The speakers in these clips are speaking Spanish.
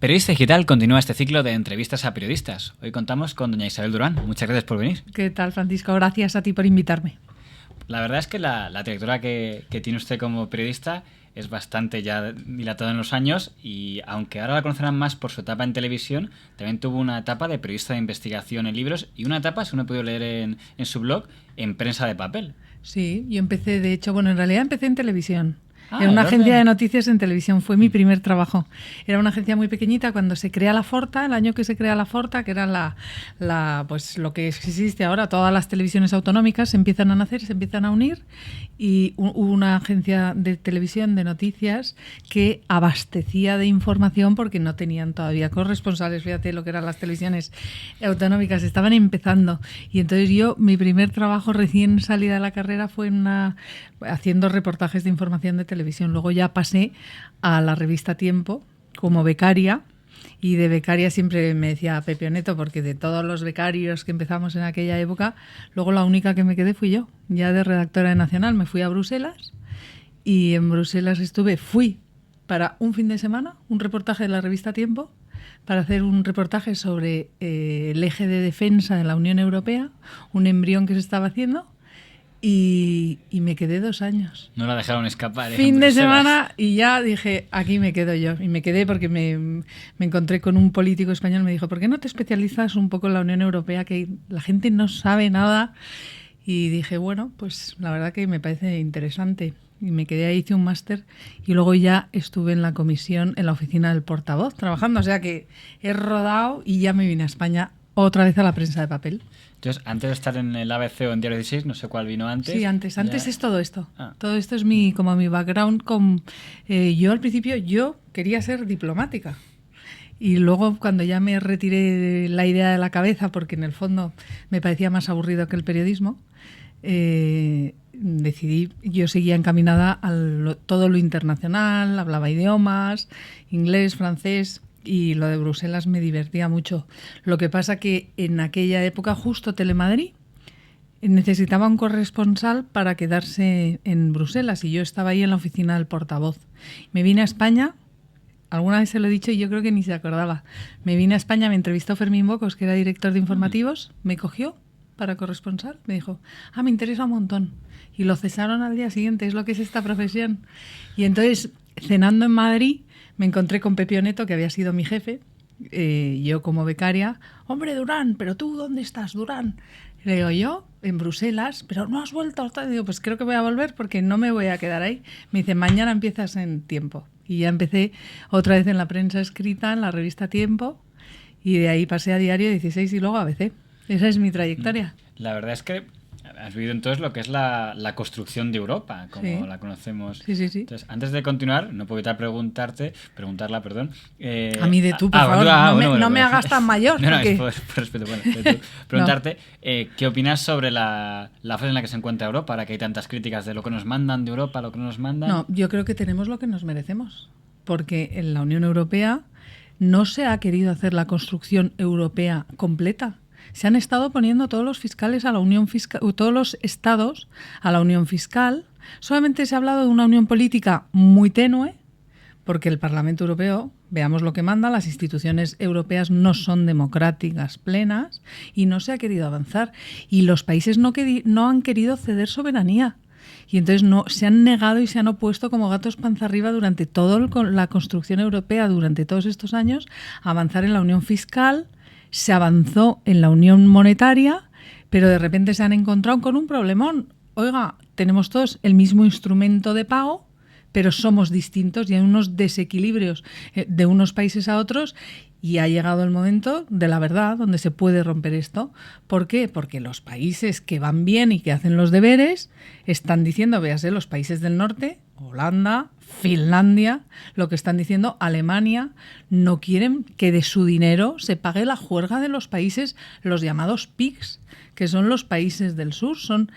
Periodista Digital continúa este ciclo de entrevistas a periodistas. Hoy contamos con doña Isabel Durán. Muchas gracias por venir. ¿Qué tal, Francisco? Gracias a ti por invitarme. La verdad es que la trayectoria que tiene usted como periodista es bastante ya dilatada en los años y aunque ahora la conocerán más por su etapa en televisión, también tuvo una etapa de periodista de investigación en libros y una etapa, según he podido leer en su blog, en prensa de papel. Sí, yo empecé, de hecho, en realidad empecé en televisión. En una agencia de noticias en televisión, fue mi primer trabajo. Era una agencia muy pequeñita cuando se crea la Forta, el año que se crea la Forta, que era pues lo que existe ahora, todas las televisiones autonómicas se empiezan a nacer, se empiezan a unir y hubo una agencia de televisión de noticias que abastecía de información porque no tenían todavía corresponsales, fíjate lo que eran las televisiones autonómicas, estaban empezando. Y entonces mi primer trabajo recién salida de la carrera fue haciendo reportajes de información de televisión. Luego ya pasé a la revista Tiempo como becaria y de becaria siempre me decía Pepe Oneto porque de todos los becarios que empezamos en aquella época, luego la única que me quedé fui yo, ya de redactora de Nacional. Me fui a Bruselas y en Bruselas fui para un fin de semana, un reportaje de la revista Tiempo, para hacer un reportaje sobre el eje de defensa de la Unión Europea, un embrión que se estaba haciendo. Y me quedé 2 años. No la dejaron escapar. Fin de semana y ya dije, aquí me quedo yo. Y me quedé porque me encontré con un político español. Me dijo, ¿por qué no te especializas un poco en la Unión Europea? Que la gente no sabe nada. Y dije, bueno, pues la verdad que me parece interesante. Y me quedé ahí, hice un máster y luego ya estuve en la comisión, en la oficina del portavoz, trabajando. O sea que he rodado y ya me vine a España otra vez a la prensa de papel. Entonces, antes de estar en el ABC o en Diario 16, no sé cuál vino antes. Sí, antes es todo esto. Ah. Todo esto es mi background. Yo al principio quería ser diplomática. Y luego cuando ya me retiré la idea de la cabeza, porque en el fondo me parecía más aburrido que el periodismo, yo seguía encaminada a todo lo internacional, hablaba idiomas, inglés, francés. Y lo de Bruselas me divertía mucho. Lo que pasa que en aquella época, justo Telemadrid necesitaba un corresponsal para quedarse en Bruselas y yo estaba ahí en la oficina del portavoz. Me vine a España, alguna vez se lo he dicho y yo creo que ni se acordaba. Me vine a España, me entrevistó Fermín Bocos, que era director de informativos, me cogió para corresponsal, me dijo, me interesa un montón. Y lo cesaron al día siguiente, es lo que es esta profesión. Y entonces, cenando en Madrid, me encontré con Pepe Oneto, que había sido mi jefe, yo como becaria. Hombre, Durán, ¿pero tú dónde estás, Durán? Le digo, yo en Bruselas, pero no has vuelto. Digo, pues creo que voy a volver porque no me voy a quedar ahí. Me dice, mañana empiezas en Tiempo. Y ya empecé otra vez en la prensa escrita, en la revista Tiempo, y de ahí pasé a Diario 16 y luego a ABC. Esa es mi trayectoria. La verdad es que has vivido entonces lo que es la construcción de Europa, como la conocemos. Sí. Entonces, antes de continuar, no puedo evitar preguntarla. A mí de tú, por favor, no me hagas tan mayor. No, porque... es por respeto. Bueno, de tú. Preguntarte, ¿qué opinas sobre la fase en la que se encuentra Europa, ahora que hay tantas críticas de lo que nos mandan de Europa, lo que no nos mandan? No, yo creo que tenemos lo que nos merecemos, porque en la Unión Europea no se ha querido hacer la construcción europea completa. Se han estado poniendo todos los fiscales a la unión fiscal, todos los estados a la unión fiscal. Solamente se ha hablado de una unión política muy tenue, porque el Parlamento Europeo, veamos lo que manda, las instituciones europeas no son democráticas plenas y no se ha querido avanzar. Y los países no han querido ceder soberanía. Y entonces se han negado y se han opuesto como gatos panza arriba durante toda la construcción europea, durante todos estos años, a avanzar en la unión fiscal. Se avanzó en la unión monetaria, pero de repente se han encontrado con un problemón. Oiga, tenemos todos el mismo instrumento de pago, pero somos distintos y hay unos desequilibrios de unos países a otros y ha llegado el momento de la verdad donde se puede romper esto. ¿Por qué? Porque los países que van bien y que hacen los deberes están diciendo, véase, los países del norte, Holanda, Finlandia, lo que están diciendo, Alemania, no quieren que de su dinero se pague la juerga de los países, los llamados PIGS, que son los países del sur, son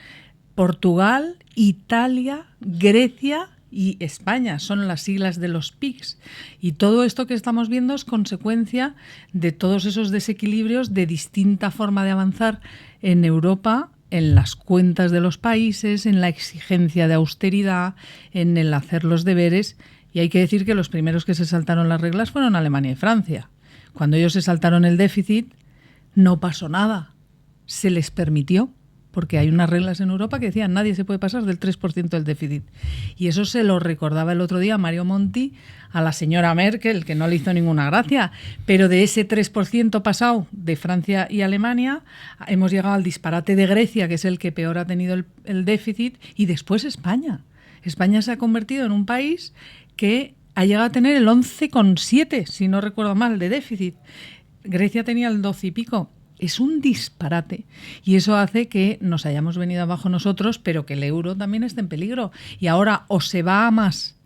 Portugal, Italia, Grecia y España, son las siglas de los PIGS. Y todo esto que estamos viendo es consecuencia de todos esos desequilibrios de distinta forma de avanzar en Europa, en las cuentas de los países, en la exigencia de austeridad, en el hacer los deberes Y hay que decir que los primeros que se saltaron las reglas fueron Alemania y Francia. Cuando ellos se saltaron el déficit, no pasó nada. Se les permitió, porque hay unas reglas en Europa que decían nadie se puede pasar del 3% del déficit. Y eso se lo recordaba el otro día Mario Monti a la señora Merkel, que no le hizo ninguna gracia. Pero de ese 3% pasado de Francia y Alemania, hemos llegado al disparate de Grecia, que es el que peor ha tenido el déficit, y después España. España se ha convertido en un país que ha llegado a tener el 11,7, si no recuerdo mal, de déficit. Grecia tenía el 12 y pico. Es un disparate. Y eso hace que nos hayamos venido abajo nosotros, pero que el euro también esté en peligro. Y ahora o se va a más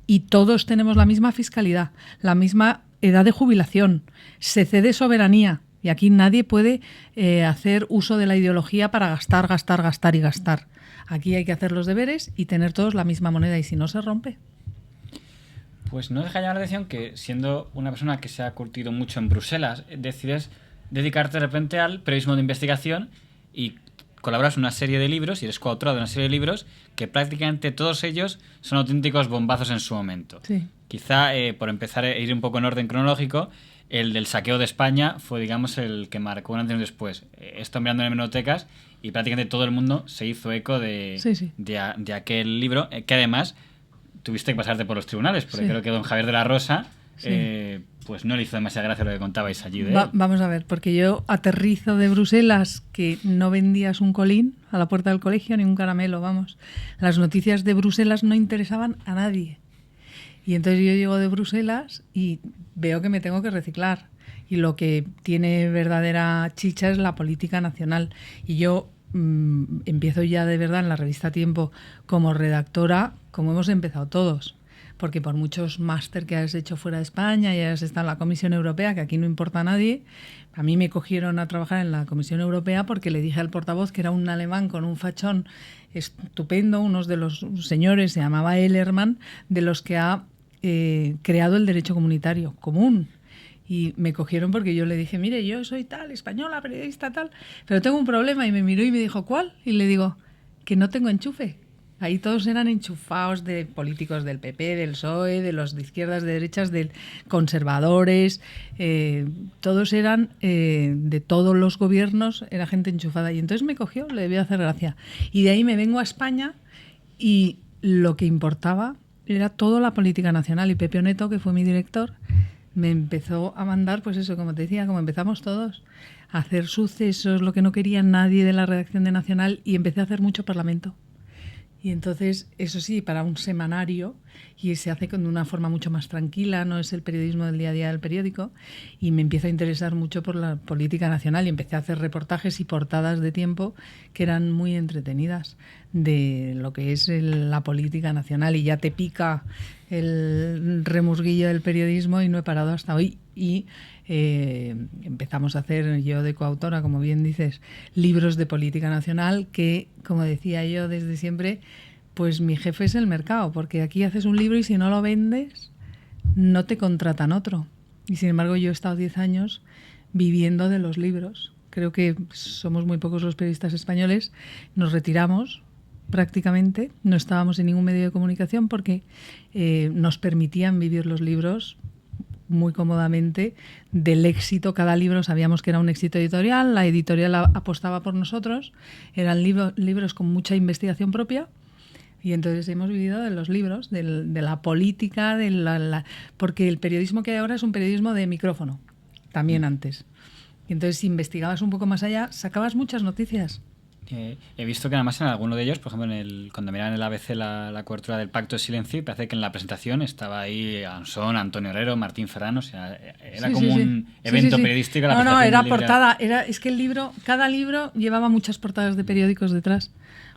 y todos tenemos la misma fiscalidad, la misma edad de jubilación, se cede soberanía. Y aquí nadie puede hacer uso de la ideología para gastar, gastar, gastar y gastar. Aquí hay que hacer los deberes y tener todos la misma moneda, y si no, se rompe. Pues no deja llamar la atención que, siendo una persona que se ha curtido mucho en Bruselas, decides dedicarte de repente al periodismo de investigación y colaboras en una serie de libros y eres coautora de una serie de libros que prácticamente todos ellos son auténticos bombazos en su momento. Sí. Quizá, por empezar a ir un poco en orden cronológico, el del saqueo de España fue, digamos, el que marcó un antes y un después. Estoy mirando en hemerotecas y prácticamente todo el mundo se hizo eco de aquel libro, que además tuviste que pasarte por los tribunales, porque creo que don Javier de la Rosa pues no le hizo demasiada gracia lo que contabais allí de él. Vamos a ver, porque yo aterrizo de Bruselas que no vendías un colín a la puerta del colegio ni un caramelo, vamos. Las noticias de Bruselas no interesaban a nadie. Y entonces yo llego de Bruselas y veo que me tengo que reciclar. Y lo que tiene verdadera chicha es la política nacional. Y yo empiezo ya de verdad en la revista Tiempo como redactora, como hemos empezado todos. Porque por muchos máster que hayas hecho fuera de España y hayas estado en la Comisión Europea, que aquí no importa a nadie, a mí me cogieron a trabajar en la Comisión Europea porque le dije al portavoz, que era un alemán con un fachón estupendo, uno de los señores, se llamaba Ellermann, de los que ha creado el derecho comunitario común. Y me cogieron porque yo le dije, mire, yo soy tal, española, periodista, tal, pero tengo un problema. Y me miró y me dijo, ¿cuál? Y le digo, que no tengo enchufe. Ahí todos eran enchufados de políticos del PP, del PSOE, de los de izquierdas, de derechas, de conservadores. Todos eran de todos los gobiernos, era gente enchufada. Y entonces me cogió, le debió hacer gracia. Y de ahí me vengo a España y lo que importaba era toda la política nacional. Y Pepe Oneto, que fue mi director, me empezó a mandar, pues eso, como te decía, como empezamos todos, a hacer sucesos, lo que no quería nadie de la redacción de Nacional, y empecé a hacer mucho parlamento. Y entonces, eso sí, para un semanario, y se hace de una forma mucho más tranquila, no es el periodismo del día a día del periódico, y me empiezo a interesar mucho por la política nacional y empecé a hacer reportajes y portadas de Tiempo que eran muy entretenidas de lo que es la política nacional, y ya te pica el remusguillo del periodismo y no he parado hasta hoy. Y empezamos a hacer, yo de coautora, como bien dices, libros de política nacional que, como decía yo desde siempre, pues mi jefe es el mercado, porque aquí haces un libro y si no lo vendes, no te contratan otro. Y sin embargo yo he estado 10 años viviendo de los libros. Creo que somos muy pocos los periodistas españoles, nos retiramos prácticamente, no estábamos en ningún medio de comunicación porque nos permitían vivir los libros muy cómodamente del éxito. Cada libro sabíamos que era un éxito editorial, la editorial apostaba por nosotros, eran libros con mucha investigación propia, y entonces hemos vivido de los libros, de la política, porque el periodismo que hay ahora es un periodismo de micrófono, también antes. Y entonces si investigabas un poco más allá, sacabas muchas noticias. He visto que además en alguno de ellos, por ejemplo, cuando miraban en el ABC la cobertura del Pacto de Silencio, parece que en la presentación estaba ahí Ansón, Antonio Herrero, Martín Ferrano, o sea, era un evento periodístico. No, era portada, es que cada libro llevaba muchas portadas de periódicos detrás.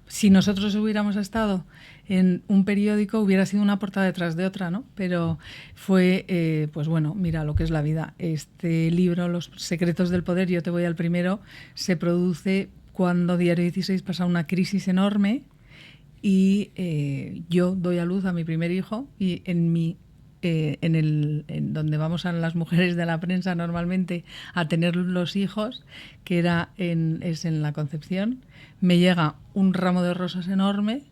Si nosotros hubiéramos estado en un periódico, hubiera sido una portada detrás de otra, ¿no? Pero fue, pues bueno, mira lo que es la vida. Este libro, Los secretos del poder, yo te voy al primero, se produce cuando Diario 16 pasa una crisis enorme y yo doy a luz a mi primer hijo, y en donde vamos a las mujeres de la prensa normalmente a tener los hijos, que es en la Concepción, me llega un ramo de rosas enorme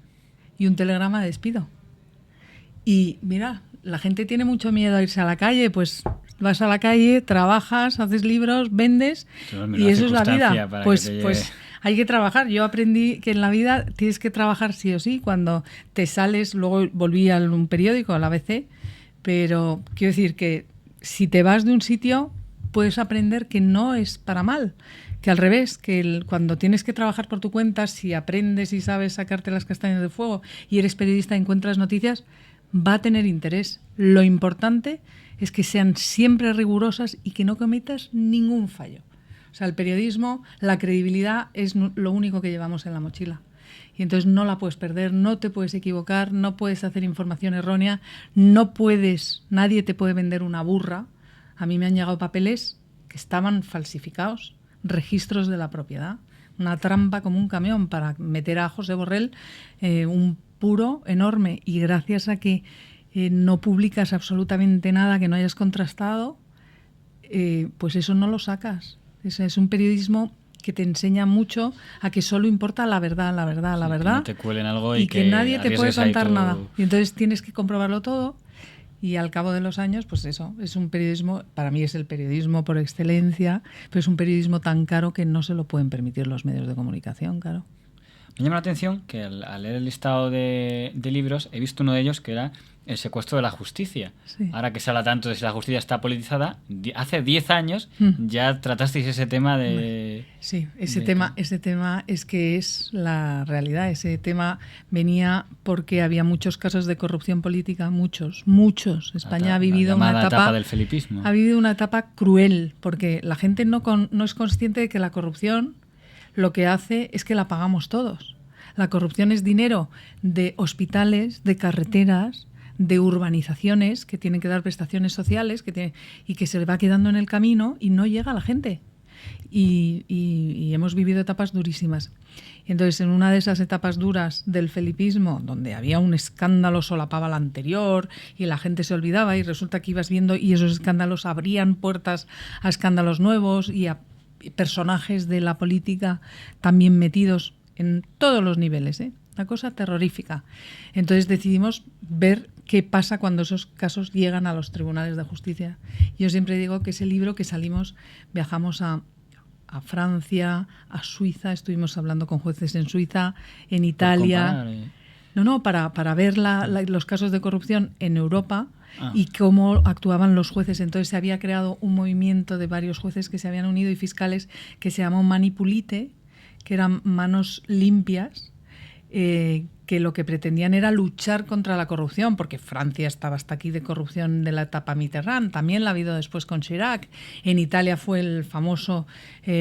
y un telegrama de despido. Y mira, la gente tiene mucho miedo a irse a la calle, pues vas a la calle, trabajas, haces libros, vendes y eso es la vida. Pues hay que trabajar. Yo aprendí que en la vida tienes que trabajar sí o sí. Cuando te sales, luego volví a un periódico, a la ABC, pero quiero decir que si te vas de un sitio puedes aprender que no es para mal, que al revés, que cuando tienes que trabajar por tu cuenta, si aprendes y sabes sacarte las castañas del fuego y eres periodista y encuentras noticias, va a tener interés. Lo importante es que sean siempre rigurosas y que no cometas ningún fallo. O sea, el periodismo, la credibilidad es lo único que llevamos en la mochila. Y entonces no la puedes perder, no te puedes equivocar, no puedes hacer información errónea, nadie te puede vender una burra. A mí me han llegado papeles que estaban falsificados, registros de la propiedad, una trampa como un camión para meter a José Borrell un puro enorme. Y gracias a que no publicas absolutamente nada que no hayas contrastado, pues eso no lo sacas. Es un periodismo que te enseña mucho a que solo importa la verdad, la verdad, la verdad. Que no te cuelen algo y que nadie te puede contar nada. Y entonces tienes que comprobarlo todo. Y al cabo de los años, pues eso, es un periodismo, para mí es el periodismo por excelencia, pero es un periodismo tan caro que no se lo pueden permitir los medios de comunicación, claro. Me llama la atención que al leer el listado de libros he visto uno de ellos que era El secuestro de la justicia. Sí. Ahora que se habla tanto de si la justicia está politizada, hace 10 años ya tratasteis ese tema de... Sí, ese tema es que es la realidad. Ese tema venía porque había muchos casos de corrupción política, muchos. España ha vivido una etapa del felipismo. Ha vivido una etapa cruel, porque la gente no es consciente de que la corrupción lo que hace es que la pagamos todos. La corrupción es dinero de hospitales, de carreteras, de urbanizaciones que tienen que dar prestaciones sociales y que se le va quedando en el camino y no llega a la gente. Y hemos vivido etapas durísimas. Y entonces, en una de esas etapas duras del felipismo, donde había un escándalo solapaba al anterior y la gente se olvidaba y resulta que ibas viendo y esos escándalos abrían puertas a escándalos nuevos y a personajes de la política también metidos en todos los niveles, una cosa terrorífica. Entonces decidimos ver qué pasa cuando esos casos llegan a los tribunales de justicia. Yo siempre digo que ese libro que salimos, viajamos a Francia, a Suiza, estuvimos hablando con jueces en Suiza, en Italia. Para ver los casos de corrupción en Europa y cómo actuaban los jueces. Entonces se había creado un movimiento de varios jueces que se habían unido y fiscales que se llamó Manipulite, que eran manos limpias, que lo que pretendían era luchar contra la corrupción, porque Francia estaba hasta aquí de corrupción de la etapa Mitterrand, también la ha habido después con Chirac. En Italia fue el famoso,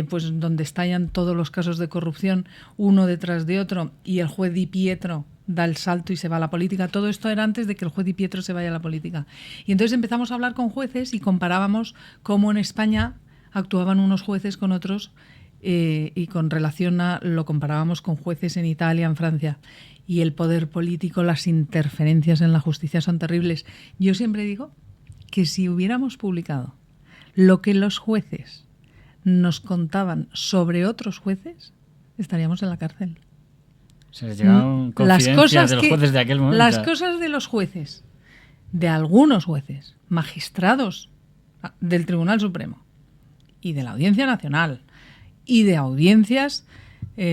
pues donde estallan todos los casos de corrupción uno detrás de otro y el juez Di Pietro da el salto y se va a la política. Todo esto era antes de que el juez Di Pietro se vaya a la política. Y entonces empezamos a hablar con jueces y comparábamos cómo en España actuaban unos jueces con otros y con relación lo comparábamos con jueces en Italia, en Francia. Y el poder político, las interferencias en la justicia son terribles. Yo siempre digo que si hubiéramos publicado lo que los jueces nos contaban sobre otros jueces, estaríamos en la cárcel. Se les llegaron confidencias de los jueces de aquel momento. Las cosas de los jueces, de algunos jueces, magistrados del Tribunal Supremo y de la Audiencia Nacional y de audiencias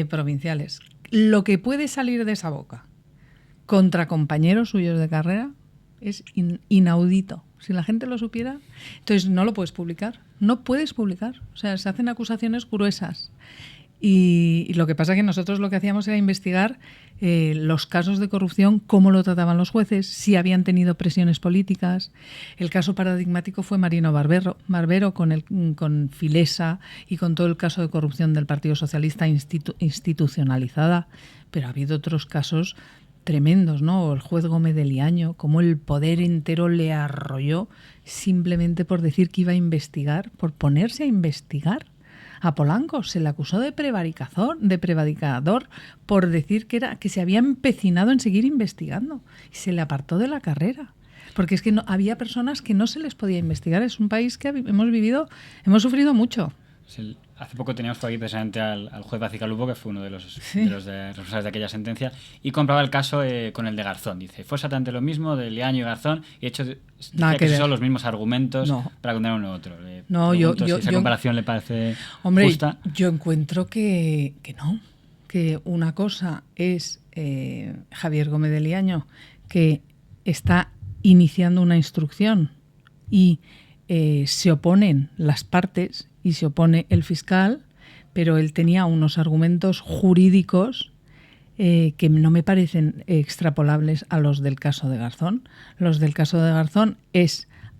provinciales, lo que puede salir de esa boca contra compañeros suyos de carrera es inaudito. Si la gente lo supiera, entonces no lo puedes publicar. No puedes publicar. O sea, se hacen acusaciones gruesas. Y lo que pasa es que nosotros lo que hacíamos era investigar los casos de corrupción, cómo lo trataban los jueces, si habían tenido presiones políticas. El caso paradigmático fue Marino Barbero con Filesa y con todo el caso de corrupción del Partido Socialista institucionalizada. Pero ha habido otros casos tremendos, ¿no? O el juez Gómez de Liaño, cómo el poder entero le arrolló simplemente por decir que iba a investigar, por ponerse a investigar. A Polanco se le acusó de prevaricador por decir que se había empecinado en seguir investigando y se le apartó de la carrera. Porque es que había personas que no se les podía investigar. Es un país que hemos sufrido mucho. hace poco teníamos por aquí precisamente al juez Bacigalupo, que fue uno de los responsables de aquella sentencia, y compraba el caso con el de Garzón. Dice, fue exactamente lo mismo de Leaño y Garzón, y de hecho decía que son los mismos argumentos para condenar uno u otro. Si esa comparación le parece justa. Yo encuentro que no, que una cosa es Javier Gómez de Leaño, que está iniciando una instrucción y se oponen las partes y se opone el fiscal, pero él tenía unos argumentos jurídicos que no me parecen extrapolables a los del caso de Garzón. Los del caso de Garzón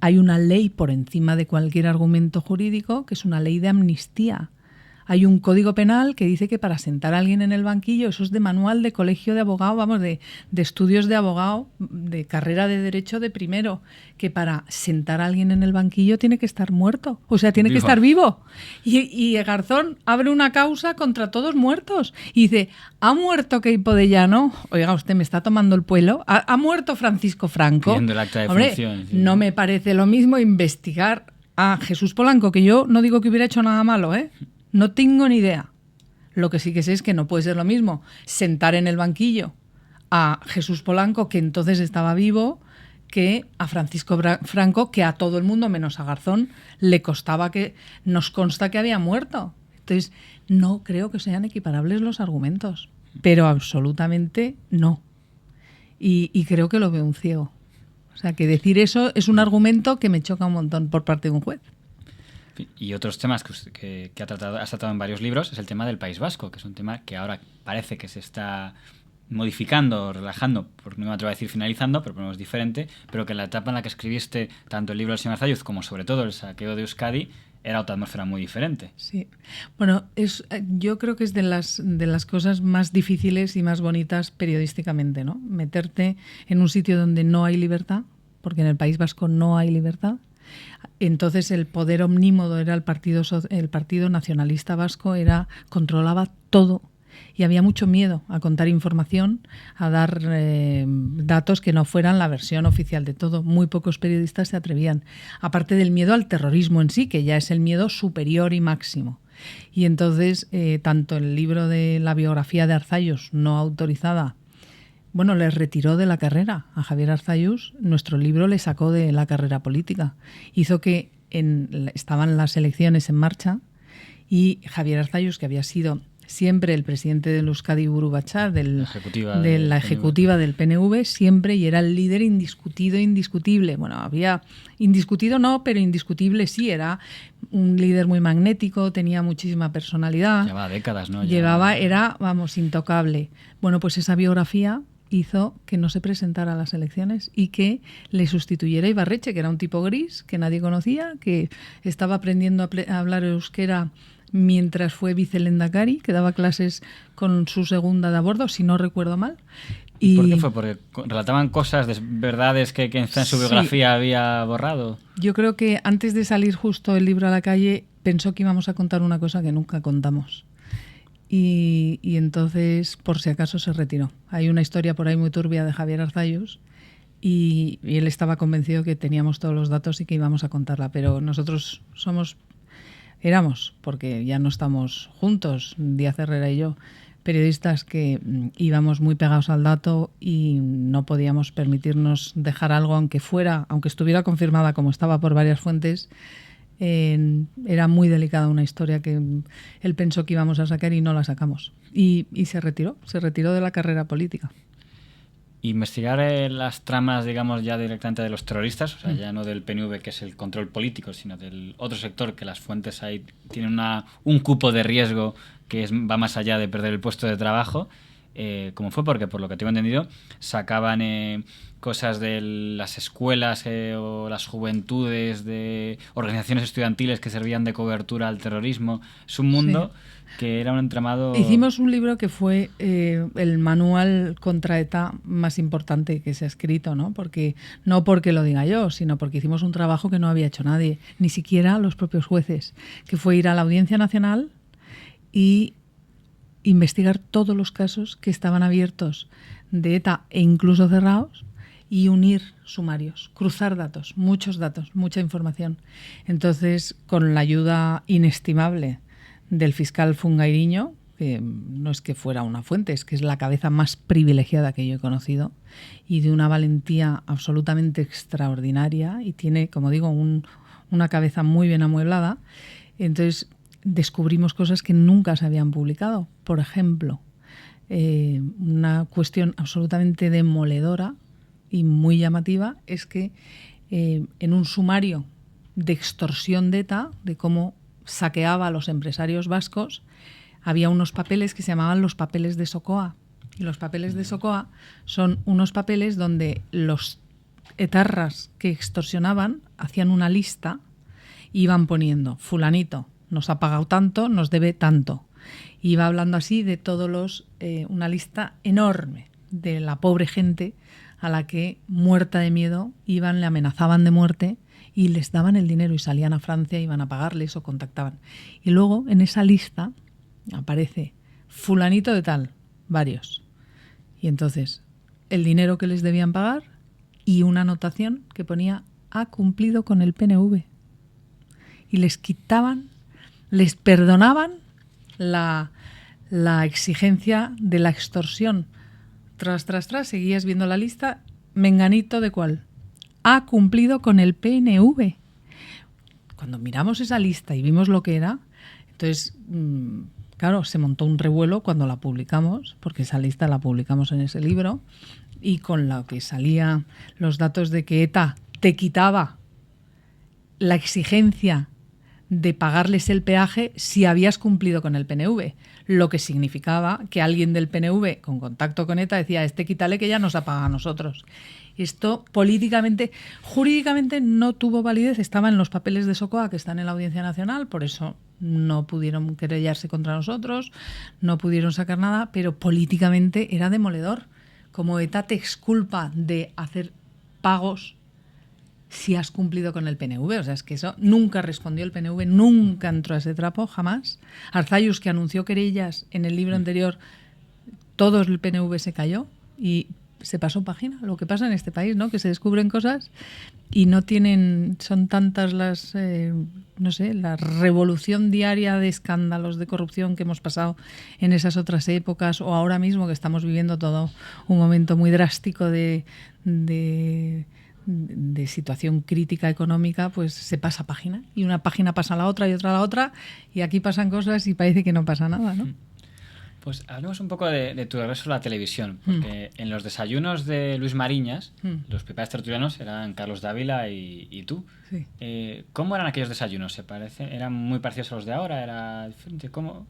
hay una ley por encima de cualquier argumento jurídico, que es una ley de amnistía. Hay un código penal que dice que para sentar a alguien en el banquillo, eso es de manual de colegio de abogado, vamos, de estudios de abogado, de carrera de derecho de primero, que para sentar a alguien en el banquillo tiene que estar muerto, o sea, tiene que estar vivo. Y Garzón abre una causa contra todos muertos y dice, ¿ha muerto Queipo de Llano? Oiga, usted me está tomando el pelo. ¿Ha muerto Francisco Franco? Pidiendo el acta de función. Sí. No me parece lo mismo investigar a Jesús Polanco, que yo no digo que hubiera hecho nada malo, No tengo ni idea. Lo que sí que sé es que no puede ser lo mismo sentar en el banquillo a Jesús Polanco, que entonces estaba vivo, que a Francisco Franco, que a todo el mundo, menos a Garzón, nos consta que había muerto. Entonces, no creo que sean equiparables los argumentos, pero absolutamente no. Y creo que lo ve un ciego. O sea, que decir eso es un argumento que me choca un montón por parte de un juez. Y otros temas que has tratado en varios libros es el tema del País Vasco, que es un tema que ahora parece que se está modificando, relajando, no me atrevo a decir finalizando, pero es diferente, pero que en la etapa en la que escribiste tanto el libro del señor Arzalluz como sobre todo el saqueo de Euskadi era otra atmósfera muy diferente. Sí. Bueno, yo creo que es de las cosas más difíciles y más bonitas periodísticamente, ¿no? Meterte en un sitio donde no hay libertad, porque en el País Vasco no hay libertad. Entonces el poder omnímodo era el Partido Nacionalista Vasco, controlaba todo y había mucho miedo a contar información, a dar datos que no fueran la versión oficial de todo. Muy pocos periodistas se atrevían, aparte del miedo al terrorismo en sí, que ya es el miedo superior y máximo. Y entonces tanto el libro de la biografía de Arzalluz no autorizada, bueno, le retiró de la carrera a Javier Arzalluz. Nuestro libro le sacó de la carrera política. Hizo que estaban las elecciones en marcha y Javier Arzalluz, que había sido siempre el presidente del Euskadi Buru Batzar, de la ejecutiva del PNV, siempre, y era el líder indiscutible. Bueno, había indiscutido no, pero indiscutible sí, era un líder muy magnético, tenía muchísima personalidad. Llevaba décadas, ¿no? Era, intocable. Bueno, pues esa biografía hizo que no se presentara a las elecciones y que le sustituyera Ibarretxe, que era un tipo gris, que nadie conocía, que estaba aprendiendo a hablar euskera mientras fue vicelendakari, que daba clases con su segunda de a bordo, si no recuerdo mal. Y ¿por qué fue? ¿Porque relataban cosas, verdades que en su biografía había borrado? Yo creo que antes de salir justo el libro a la calle pensó que íbamos a contar una cosa que nunca contamos. Y entonces, por si acaso, se retiró. Hay una historia por ahí muy turbia de Javier Arzalluz y él estaba convencido que teníamos todos los datos y que íbamos a contarla, pero nosotros éramos, porque ya no estamos juntos, Díaz Herrera y yo, periodistas que íbamos muy pegados al dato y no podíamos permitirnos dejar algo, aunque estuviera confirmada como estaba por varias fuentes. Era muy delicada una historia que él pensó que íbamos a sacar y no la sacamos. Y se retiró de la carrera política. Investigar las tramas, digamos, ya directamente de los terroristas, o sea, ya no del PNV, que es el control político, sino del otro sector, que las fuentes ahí tienen un cupo de riesgo que va más allá de perder el puesto de trabajo, como fue, porque por lo que tengo entendido, sacaban cosas de las escuelas o las juventudes de organizaciones estudiantiles que servían de cobertura al terrorismo. Es un mundo que era un entramado... Hicimos un libro que fue el manual contra ETA más importante que se ha escrito, ¿no? No porque lo diga yo, sino porque hicimos un trabajo que no había hecho nadie, ni siquiera los propios jueces, que fue ir a la Audiencia Nacional y investigar todos los casos que estaban abiertos de ETA e incluso cerrados y unir sumarios, cruzar datos, mucha información. Entonces, con la ayuda inestimable del fiscal Fungairiño, que no es que fuera una fuente, es que es la cabeza más privilegiada que yo he conocido y de una valentía absolutamente extraordinaria y tiene, como digo, una cabeza muy bien amueblada. Entonces descubrimos cosas que nunca se habían publicado. Por ejemplo, una cuestión absolutamente demoledora y muy llamativa es que en un sumario de extorsión de ETA, de cómo saqueaba a los empresarios vascos, había unos papeles que se llamaban los papeles de Socoa. Y los papeles de Socoa son unos papeles donde los etarras que extorsionaban hacían una lista y iban poniendo, fulanito, nos ha pagado tanto, nos debe tanto. Y iba hablando así de todos los, una lista enorme de la pobre gente a la que, muerta de miedo, iban, le amenazaban de muerte y les daban el dinero y salían a Francia, iban a pagarles o contactaban. Y luego en esa lista aparece fulanito de tal, varios. Y entonces el dinero que les debían pagar y una anotación que ponía ha cumplido con el PNV. Y les quitaban, les perdonaban la exigencia de la extorsión. Tras, seguías viendo la lista, menganito de cuál. Ha cumplido con el PNV. Cuando miramos esa lista y vimos lo que era, entonces, claro, se montó un revuelo cuando la publicamos, porque esa lista la publicamos en ese libro, y con lo que salía los datos de que ETA te quitaba la exigencia de pagarles el peaje si habías cumplido con el PNV, lo que significaba que alguien del PNV con contacto con ETA decía, quítale que ya nos ha pagado a nosotros. Esto políticamente, jurídicamente no tuvo validez, estaba en los papeles de Socoa que están en la Audiencia Nacional, por eso no pudieron querellarse contra nosotros, no pudieron sacar nada, pero políticamente era demoledor. Como ETA te exculpa de hacer pagos si has cumplido con el PNV. O sea, es que eso nunca respondió el PNV, nunca entró a ese trapo, jamás. Arzayus, que anunció querellas en el libro anterior, todo el PNV se cayó y se pasó página. Lo que pasa en este país, ¿no? Que se descubren cosas y no tienen, son tantas las, no sé, la revolución diaria de escándalos de corrupción que hemos pasado en esas otras épocas o ahora mismo que estamos viviendo todo un momento muy drástico de situación crítica económica, pues se pasa página y una página pasa a la otra y otra a la otra y aquí pasan cosas y parece que no pasa nada, ¿no? Pues hablemos un poco de tu regreso a la televisión, porque en los desayunos de Luis Mariñas, los principales tertulianos eran Carlos Dávila y tú. Sí. ¿Cómo eran aquellos desayunos? ¿Eran muy parecidos a los de ahora? ¿Era diferente? ¿Cómo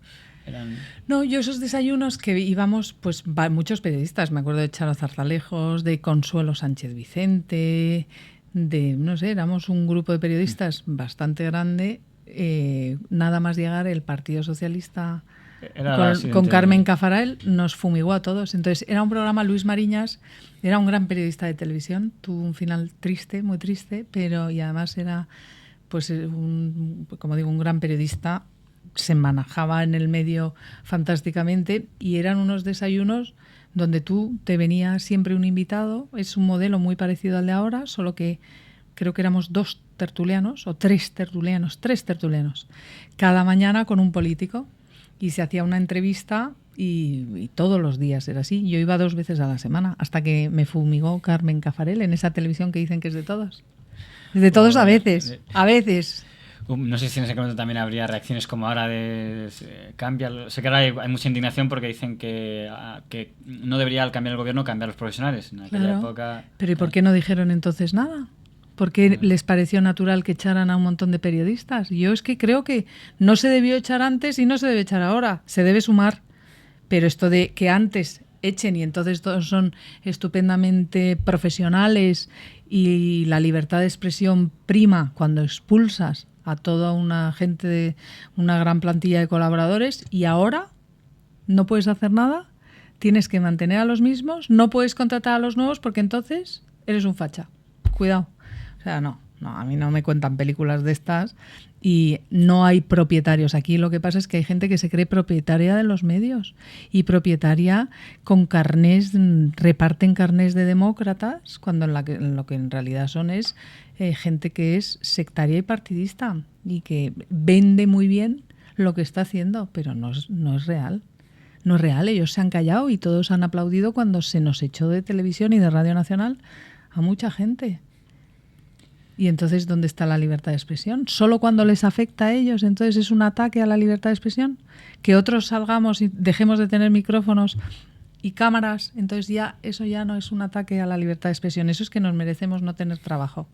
eran? No, yo esos desayunos que íbamos, pues muchos periodistas, me acuerdo de Charo Zarzalejos, de Consuelo Sánchez Vicente, de, no sé, éramos un grupo de periodistas bastante grande, nada más llegar el Partido Socialista con Carmen Caffarel nos fumigó a todos. Entonces era un programa, Luis Mariñas era un gran periodista de televisión, tuvo un final triste, muy triste, pero y además era, pues como digo, un gran periodista, se manejaba en el medio fantásticamente y eran unos desayunos donde tú te venía siempre un invitado. Es un modelo muy parecido al de ahora, solo que creo que éramos tres tertulianos, cada mañana con un político. Y se hacía una entrevista y todos los días era así. Yo iba 2 veces a la semana hasta que me fumigó Carmen Caffarel en esa televisión que dicen que es de todos. Es de todos a veces, a veces. No sé si en ese momento también habría reacciones como ahora de cambia. Sé que ahora hay mucha indignación porque dicen que no debería al cambiar el gobierno cambiar los profesionales. En aquella época. Pero ¿y por qué no dijeron entonces nada? ¿Por qué les pareció natural que echaran a un montón de periodistas? Yo es que creo que no se debió echar antes y no se debe echar ahora. Se debe sumar. Pero esto de que antes echen y entonces todos son estupendamente profesionales y la libertad de expresión prima cuando expulsas a toda una gente de una gran plantilla de colaboradores y ahora no puedes hacer nada, tienes que mantener a los mismos, no puedes contratar a los nuevos porque entonces eres un facha. Cuidado. O sea, no, a mí no me cuentan películas de estas y no hay propietarios. Aquí lo que pasa es que hay gente que se cree propietaria de los medios y propietaria con carnés, reparten carnés de demócratas, cuando lo que en realidad son es gente que es sectaria y partidista y que vende muy bien lo que está haciendo, pero no es real. No es real, ellos se han callado y todos han aplaudido cuando se nos echó de televisión y de Radio Nacional a mucha gente. Y entonces, ¿dónde está la libertad de expresión? ¿Solo cuando les afecta a ellos? Entonces, ¿es un ataque a la libertad de expresión? Que otros salgamos y dejemos de tener micrófonos y cámaras, entonces ya eso ya no es un ataque a la libertad de expresión. Eso es que nos merecemos no tener trabajo,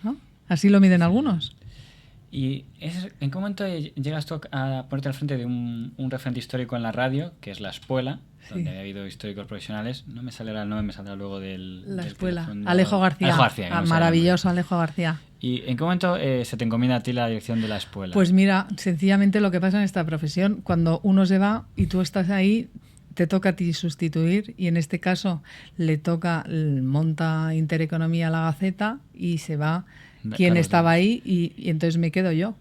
¿no? Así lo miden algunos. ¿Y en qué momento llegas tú a ponerte al frente de un referente histórico en la radio, que es La Espuela, donde ha habido históricos profesionales? No me saldrá el nombre, me saldrá luego La Espuela. Alejo García. Maravilloso Alejo García. ¿Y en qué momento se te encomienda a ti la dirección de La Espuela? Pues mira, sencillamente lo que pasa en esta profesión, cuando uno se va y tú estás ahí, te toca a ti sustituir, y en este caso le toca, monta Intereconomía a la Gaceta y se va quien estaba ahí y entonces me quedo yo.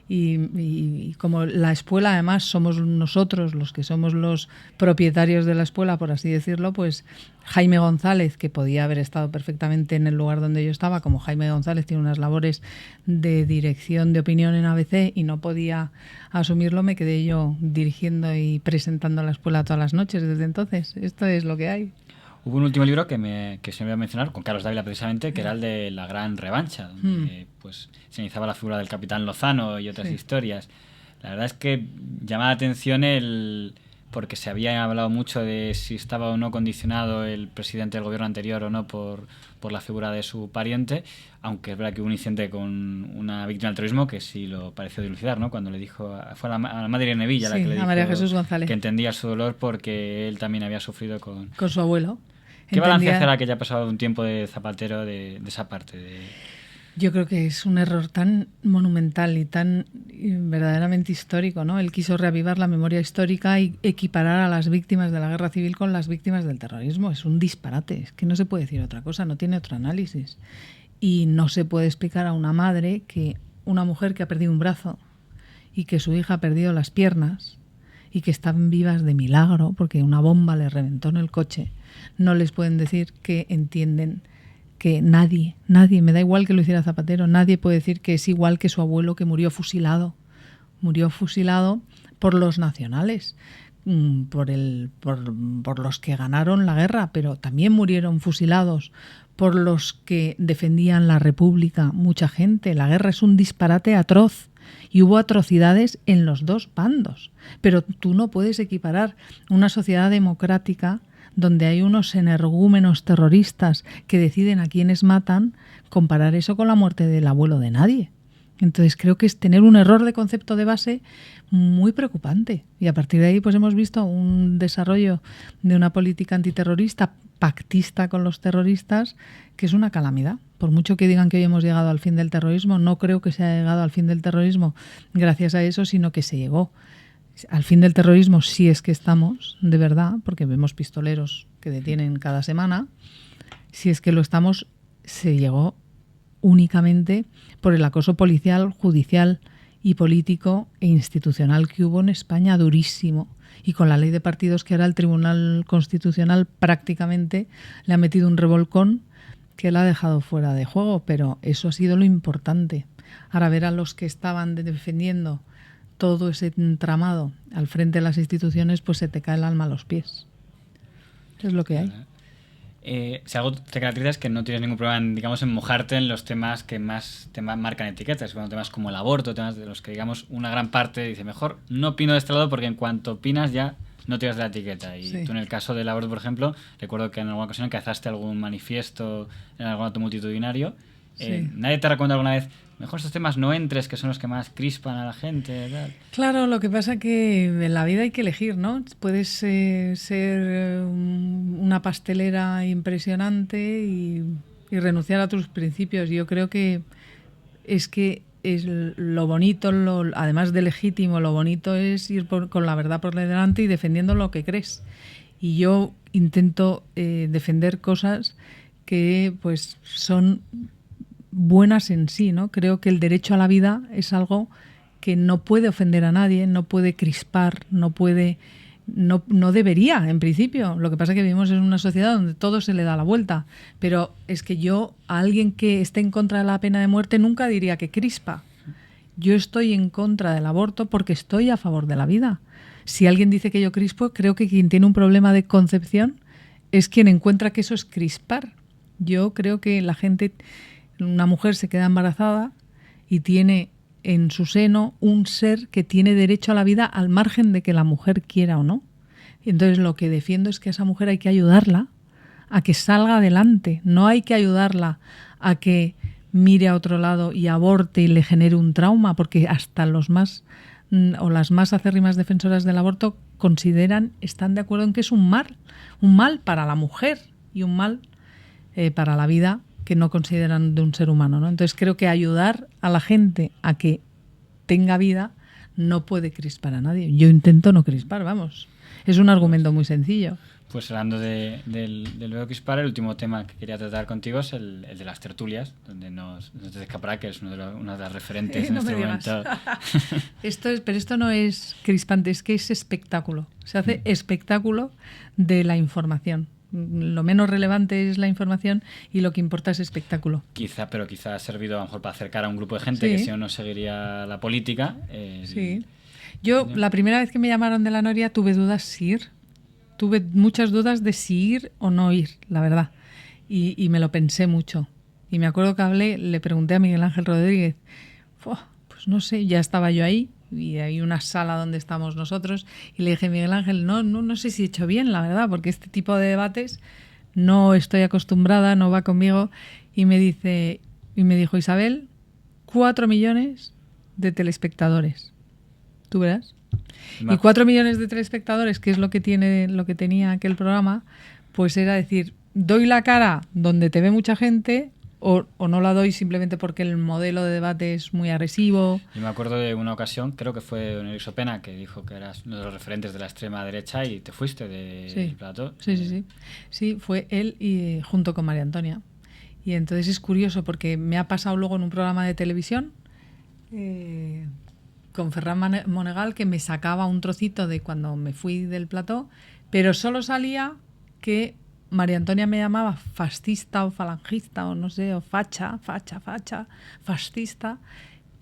Y como La Espuela además somos nosotros los que somos los propietarios de La Espuela, por así decirlo, pues Jaime González, que podía haber estado perfectamente en el lugar donde yo estaba, como Jaime González tiene unas labores de dirección de opinión en ABC y no podía asumirlo, me quedé yo dirigiendo y presentando La Espuela todas las noches desde entonces. Esto es lo que hay. Hubo un último libro que se me iba a mencionar, con Carlos Dávila precisamente, que era el de La Gran Revancha, donde pues se iniciaba la figura del Capitán Lozano y otras historias. La verdad es que llamaba la atención porque se había hablado mucho de si estaba o no condicionado el presidente del gobierno anterior o no por la figura de su pariente, aunque es verdad que hubo un incidente con una víctima del terrorismo que sí lo pareció dilucidar, ¿no? Cuando le dijo, fue a la madre Irene Villa la que le dijo María Jesús González, que entendía su dolor porque él también había sufrido con su abuelo. ¿Qué balance hace ahora que ya ha pasado un tiempo de Zapatero de esa parte? Yo creo que es un error tan monumental y tan verdaderamente histórico, ¿no? Él quiso reavivar la memoria histórica y equiparar a las víctimas de la guerra civil con las víctimas del terrorismo. Es un disparate, es que no se puede decir otra cosa, no tiene otro análisis. Y no se puede explicar a una madre que una mujer que ha perdido un brazo y que su hija ha perdido las piernas y que están vivas de milagro porque una bomba le reventó en el coche, no les pueden decir que entienden que nadie, me da igual que lo hiciera Zapatero, nadie puede decir que es igual que su abuelo que murió fusilado por los nacionales, por los que ganaron la guerra, pero también murieron fusilados por los que defendían la República, mucha gente. La guerra es un disparate atroz y hubo atrocidades en los dos bandos, pero tú no puedes equiparar una sociedad democrática donde hay unos energúmenos terroristas que deciden a quiénes matan, comparar eso con la muerte del abuelo de nadie. Entonces creo que es tener un error de concepto de base muy preocupante. Y a partir de ahí pues hemos visto un desarrollo de una política antiterrorista pactista con los terroristas que es una calamidad. Por mucho que digan que hoy hemos llegado al fin del terrorismo, no creo que se haya llegado al fin del terrorismo gracias a eso, sino que se llegó al fin del terrorismo, si es que estamos, de verdad, porque vemos pistoleros que detienen cada semana, si es que lo estamos, se llegó únicamente por el acoso policial, judicial y político e institucional que hubo en España, durísimo. Y con la ley de partidos que ahora el Tribunal Constitucional prácticamente le ha metido un revolcón que la ha dejado fuera de juego, pero eso ha sido lo importante. Ahora ver a los que estaban defendiendo todo ese entramado al frente de las instituciones, pues se te cae el alma a los pies. Es lo que hay. Si algo te caracteriza es que no tienes ningún problema en mojarte en los temas que más te marcan etiquetas, bueno, temas como el aborto, temas de los que, digamos, una gran parte dice, mejor no opino de este lado porque en cuanto opinas ya no tiras de la etiqueta. Y tú en el caso del aborto, por ejemplo, recuerdo que en alguna ocasión cazaste algún manifiesto en algún acto multitudinario. ¿Nadie te recomienda alguna vez, mejor estos temas no entres, que son los que más crispan a la gente? Tal? Claro, lo que pasa que en la vida hay que elegir, ¿no? Puedes ser una pastelera impresionante y renunciar a tus principios. Yo creo que es lo bonito, además de legítimo, lo bonito es ir con la verdad por delante y defendiendo lo que crees. Y yo intento defender cosas que pues son buenas en sí, ¿no? Creo que el derecho a la vida es algo que no puede ofender a nadie, no puede crispar, no debería, en principio. Lo que pasa es que vivimos en una sociedad donde todo se le da la vuelta. Pero es que yo a alguien que esté en contra de la pena de muerte nunca diría que crispa. Yo estoy en contra del aborto porque estoy a favor de la vida. Si alguien dice que yo crispo, creo que quien tiene un problema de concepción es quien encuentra que eso es crispar. Yo creo que una mujer se queda embarazada y tiene en su seno un ser que tiene derecho a la vida al margen de que la mujer quiera o no. Y entonces lo que defiendo es que a esa mujer hay que ayudarla a que salga adelante. No hay que ayudarla a que mire a otro lado y aborte y le genere un trauma, porque hasta los más o las más acérrimas defensoras del aborto están de acuerdo en que es un mal para la mujer y un mal para la vida que no consideran de un ser humano, ¿no? Entonces creo que ayudar a la gente a que tenga vida no puede crispar a nadie. Yo intento no crispar, vamos. Es un argumento muy sencillo. Pues hablando del verbo crispar, el último tema que quería tratar contigo es el de las tertulias, donde no te escapará que es una de las referentes en este momento. Pero esto no es crispante, es que es espectáculo. Se hace espectáculo de la información. Lo menos relevante es la información y lo que importa es espectáculo. Quizá ha servido a lo mejor para acercar a un grupo de gente que si no seguiría la política. Sí. Yo, la primera vez que me llamaron de la Noria, tuve dudas si ir. Tuve muchas dudas de si ir o no ir, la verdad. Y me lo pensé mucho. Y me acuerdo que le pregunté a Miguel Ángel Rodríguez, pues no sé, ya estaba yo ahí, y hay una sala donde estamos nosotros, y le dije, Miguel Ángel, no sé si he hecho bien, la verdad, porque este tipo de debates no estoy acostumbrada, no va conmigo. Y me dijo, Isabel, 4 millones de telespectadores. ¿Tú verás? Y 4 millones de telespectadores, que es lo que tenía aquel programa, pues era decir, doy la cara donde te ve mucha gente o no la doy simplemente porque el modelo de debate es muy agresivo. Yo me acuerdo de una ocasión, creo que fue Don Eric Pena, que dijo que eras uno de los referentes de la extrema derecha y te fuiste del plató. Sí. Sí, fue él y junto con María Antonia. Y entonces es curioso porque me ha pasado luego en un programa de televisión con Ferran Monegal, que me sacaba un trocito de cuando me fui del plató, pero solo salía que María Antonia me llamaba fascista o falangista o no sé, o facha, fascista,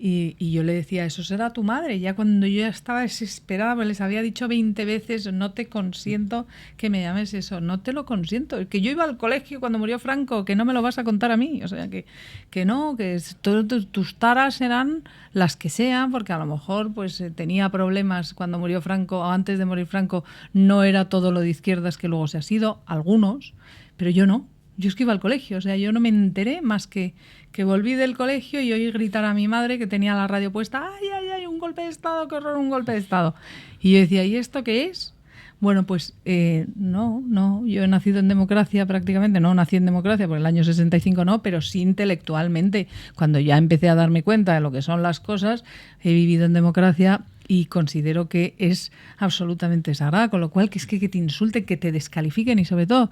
y yo le decía, eso será tu madre. Ya cuando yo ya estaba desesperada, pues les había dicho 20 veces, no te consiento que me llames eso, no te lo consiento. Que yo iba al colegio cuando murió Franco, que no me lo vas a contar a mí. O sea, que no, que tus taras serán las que sean, porque a lo mejor pues tenía problemas cuando murió Franco, o antes de morir Franco, no era todo lo de izquierdas que luego se ha sido, algunos, pero yo no. Yo es que iba al colegio, o sea, yo no me enteré más que volví del colegio y oí gritar a mi madre, que tenía la radio puesta, ¡ay, un golpe de Estado, qué horror, un golpe de Estado! Y yo decía, ¿y esto qué es? Bueno, pues no, yo he nacido en democracia prácticamente, no nací en democracia, por el año 65 no, pero sí intelectualmente. Cuando ya empecé a darme cuenta de lo que son las cosas, he vivido en democracia y considero que es absolutamente sagrada, con lo cual que te insulten, que te descalifiquen y sobre todo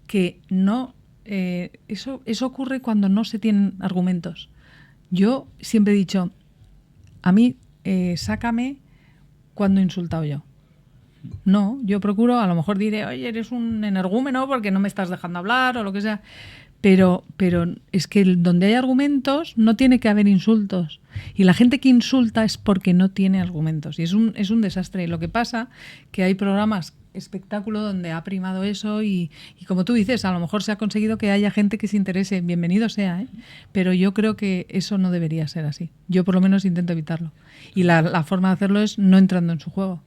que no... eso ocurre cuando no se tienen argumentos. Yo siempre he dicho, a mí sácame cuando he insultado yo. No, yo procuro, a lo mejor diré, oye, eres un energúmeno porque no me estás dejando hablar o lo que sea, pero es que donde hay argumentos no tiene que haber insultos. Y la gente que insulta es porque no tiene argumentos. Y es un desastre. Lo que pasa que hay programas espectáculo donde ha primado eso y como tú dices, a lo mejor se ha conseguido que haya gente que se interese, bienvenido sea, ¿eh? Pero yo creo que eso no debería ser así. Yo por lo menos intento evitarlo. Y la forma de hacerlo es no entrando en su juego.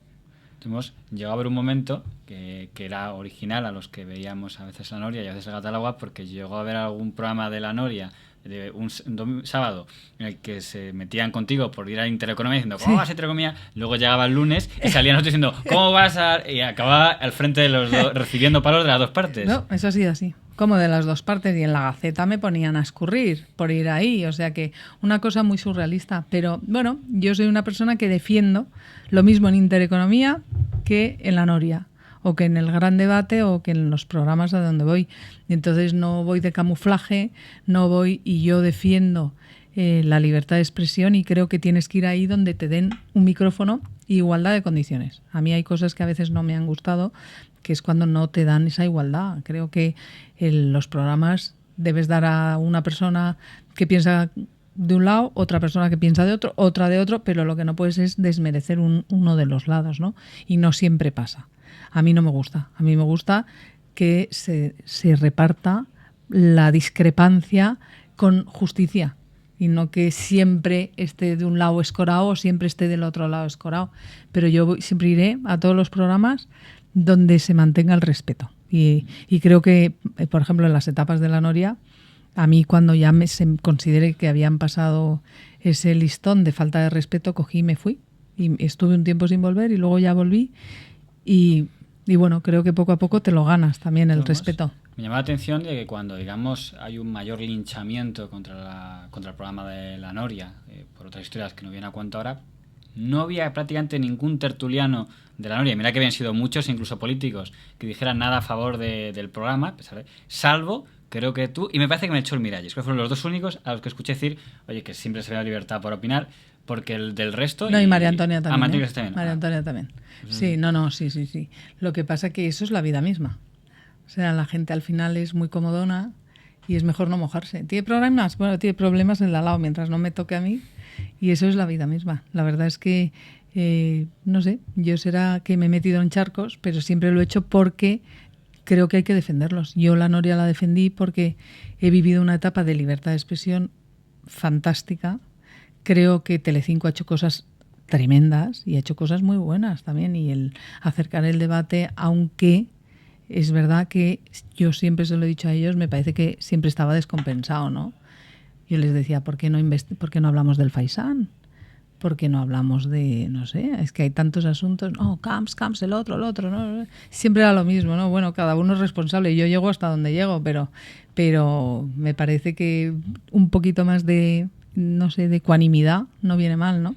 Llegó a haber un momento que era original a los que veíamos a veces la Noria y a veces el Gatalagua, porque llegó a haber algún programa de la Noria de un sábado en el que se metían contigo por ir a Intereconomía diciendo ¿cómo vas a Intereconomía? Luego llegaba el lunes y salían otros diciendo ¿cómo vas a...? Y acababa al frente de los dos recibiendo palos de las dos partes. No, eso ha sido así. Como de las dos partes, y en la Gaceta me ponían a escurrir por ir ahí, o sea que una cosa muy surrealista. Pero bueno, yo soy una persona que defiendo lo mismo en Intereconomía que en la Noria, o que en el Gran Debate, o que en los programas a donde voy. Entonces no voy de camuflaje, y yo defiendo la libertad de expresión, y creo que tienes que ir ahí donde te den un micrófono y igualdad de condiciones. A mí hay cosas que a veces no me han gustado, que es cuando no te dan esa igualdad. Creo que en los programas debes dar a una persona que piensa de un lado, otra persona que piensa de otro, otra de otro, pero lo que no puedes es desmerecer uno de los lados, ¿no? Y no siempre pasa. A mí no me gusta. A mí me gusta que se reparta la discrepancia con justicia y no que siempre esté de un lado escorado o siempre esté del otro lado escorado. Pero yo siempre iré a todos los programas donde se mantenga el respeto. Y creo que, por ejemplo, en las etapas de la Noria, a mí cuando ya se considere que habían pasado ese listón de falta de respeto, cogí y me fui. Y estuve un tiempo sin volver y luego ya volví. Y bueno, creo que poco a poco te lo ganas también el respeto. Me llama la atención de que cuando, digamos, hay un mayor linchamiento contra el programa de La Noria, por otras historias que no viene a cuento ahora, no había prácticamente ningún tertuliano de La Noria, mira que habían sido muchos, incluso políticos, que dijeran nada a favor del programa, salvo, creo que tú, y me parece que Melchor Miralles, que fueron los dos únicos a los que escuché decir, oye, que siempre se ve la libertad por opinar, porque el del resto... No, y María Antonia también. María Antonia también. Sí, sí. Lo que pasa es que eso es la vida misma. O sea, la gente al final es muy comodona y es mejor no mojarse. ¿Tiene problemas? Bueno, tiene problemas en el al lado mientras no me toque a mí. Y eso es la vida misma. La verdad es que, no sé, yo será que me he metido en charcos, pero siempre lo he hecho porque creo que hay que defenderlos. Yo la Noria la defendí porque he vivido una etapa de libertad de expresión fantástica. Creo que Telecinco ha hecho cosas tremendas y ha hecho cosas muy buenas también. Y el acercar el debate, aunque es verdad que yo siempre se lo he dicho a ellos, me parece que siempre estaba descompensado, ¿no? Yo les decía, ¿por qué no hablamos del Faisán? ¿Por qué no hablamos de, no sé, es que hay tantos asuntos, no, Camps, el otro, ¿no? Siempre era lo mismo, ¿no? Bueno, cada uno es responsable, yo llego hasta donde llego, pero me parece que un poquito más de, no sé, de ecuanimidad no viene mal, ¿no?